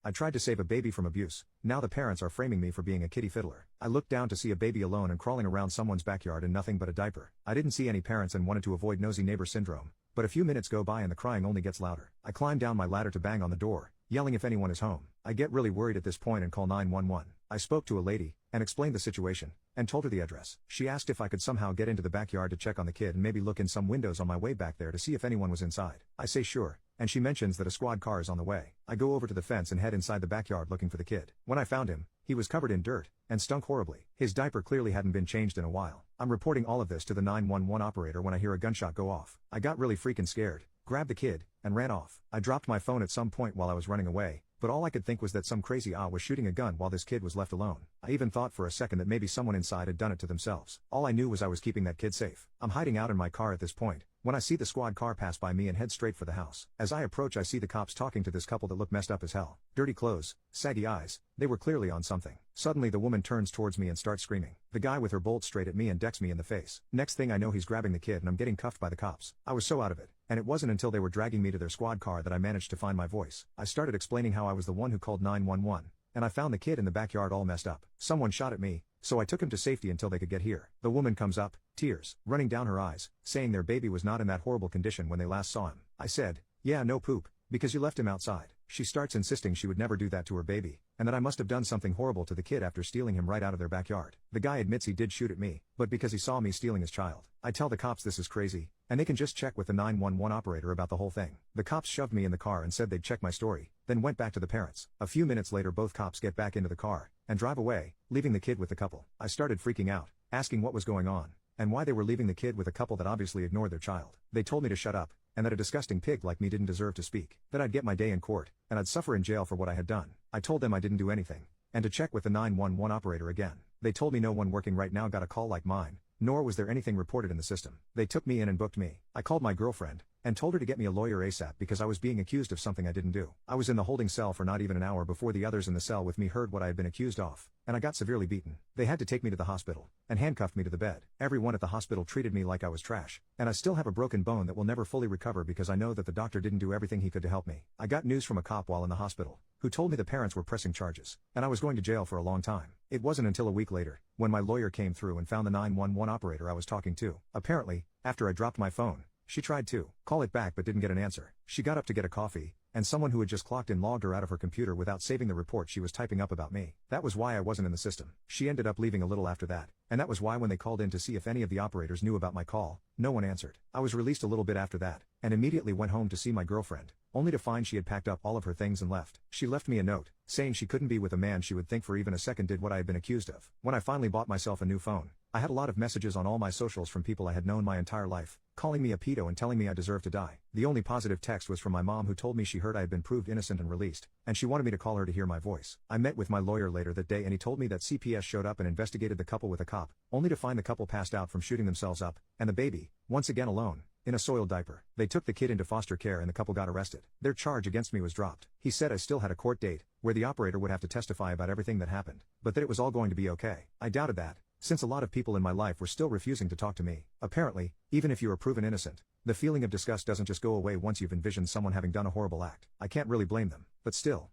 I tried to save a baby from abuse. Now the parents are framing me for being a kitty fiddler. I looked down to see a baby alone and crawling around someone's backyard in nothing but a diaper. I didn't see any parents and wanted to avoid nosy neighbor syndrome. But a few minutes go by and the crying only gets louder. I climb down my ladder to bang on the door, yelling if anyone is home. I get really worried at this point and call 911. I spoke to a lady, and explained the situation, and told her the address. She asked if I could somehow get into the backyard to check on the kid and maybe look in some windows on my way back there to see if anyone was inside. I say sure, and she mentions that a squad car is on the way. I go over to the fence and head inside the backyard looking for the kid. When I found him, he was covered in dirt, and stunk horribly. His diaper clearly hadn't been changed in a while. I'm reporting all of this to the 911 operator when I hear a gunshot go off. I got really freaking scared, grabbed the kid, and ran off. I dropped my phone at some point while I was running away, but all I could think was that some crazy was shooting a gun while this kid was left alone. I even thought for a second that maybe someone inside had done it to themselves. All I knew was I was keeping that kid safe. I'm hiding out in my car at this point, when I see the squad car pass by me and head straight for the house. As I approach, I see the cops talking to this couple that look messed up as hell. Dirty clothes, saggy eyes, they were clearly on something. Suddenly the woman turns towards me and starts screaming. The guy with her bolts straight at me and decks me in the face. Next thing I know, he's grabbing the kid and I'm getting cuffed by the cops. I was so out of it, and it wasn't until they were dragging me to their squad car that I managed to find my voice. I started explaining how I was the one who called 911, and I found the kid in the backyard all messed up. Someone shot at me, so I took him to safety until they could get here. The woman comes up, tears running down her eyes, saying their baby was not in that horrible condition when they last saw him. I said, yeah, no poop, because you left him outside. She starts insisting she would never do that to her baby, and that I must have done something horrible to the kid after stealing him right out of their backyard. The guy admits he did shoot at me, but because he saw me stealing his child. I tell the cops this is crazy, and they can just check with the 911 operator about the whole thing. The cops shoved me in the car and said they'd check my story, then went back to the parents. A few minutes later, both cops get back into the car and drive away, leaving the kid with the couple. I started freaking out, asking what was going on, and why they were leaving the kid with a couple that obviously ignored their child. They told me to shut up, and that a disgusting pig like me didn't deserve to speak, that I'd get my day in court, and I'd suffer in jail for what I had done. I told them I didn't do anything, and to check with the 911 operator again. They told me no one working right now got a call like mine, nor was there anything reported in the system. They took me in and booked me. I called my girlfriend, and told her to get me a lawyer ASAP because I was being accused of something I didn't do. I was in the holding cell for not even an hour before the others in the cell with me heard what I had been accused of, and I got severely beaten. They had to take me to the hospital, and handcuffed me to the bed. Everyone at the hospital treated me like I was trash, and I still have a broken bone that will never fully recover because I know that the doctor didn't do everything he could to help me. I got news from a cop while in the hospital, who told me the parents were pressing charges, and I was going to jail for a long time. It wasn't until a week later, when my lawyer came through and found the 911 operator I was talking to. Apparently, after I dropped my phone, she tried to call it back but didn't get an answer. She got up to get a coffee, and someone who had just clocked in logged her out of her computer without saving the report she was typing up about me. That was why I wasn't in the system. She ended up leaving a little after that, and that was why when they called in to see if any of the operators knew about my call, no one answered. I was released a little bit after that, and immediately went home to see my girlfriend, only to find she had packed up all of her things and left. She left me a note, saying she couldn't be with a man she would think for even a second did what I had been accused of. When I finally bought myself a new phone, I had a lot of messages on all my socials from people I had known my entire life, calling me a pedo and telling me I deserved to die. The only positive text was from my mom, who told me she heard I had been proved innocent and released, and she wanted me to call her to hear my voice. I met with my lawyer later that day and he told me that CPS showed up and investigated the couple with a cop, only to find the couple passed out from shooting themselves up, and the baby, once again alone, in a soiled diaper. They took the kid into foster care and the couple got arrested. Their charge against me was dropped. He said I still had a court date, where the operator would have to testify about everything that happened, but that it was all going to be okay. I doubted that, since a lot of people in my life were still refusing to talk to me. Apparently, even if you are proven innocent, the feeling of disgust doesn't just go away once you've envisioned someone having done a horrible act. I can't really blame them, but still.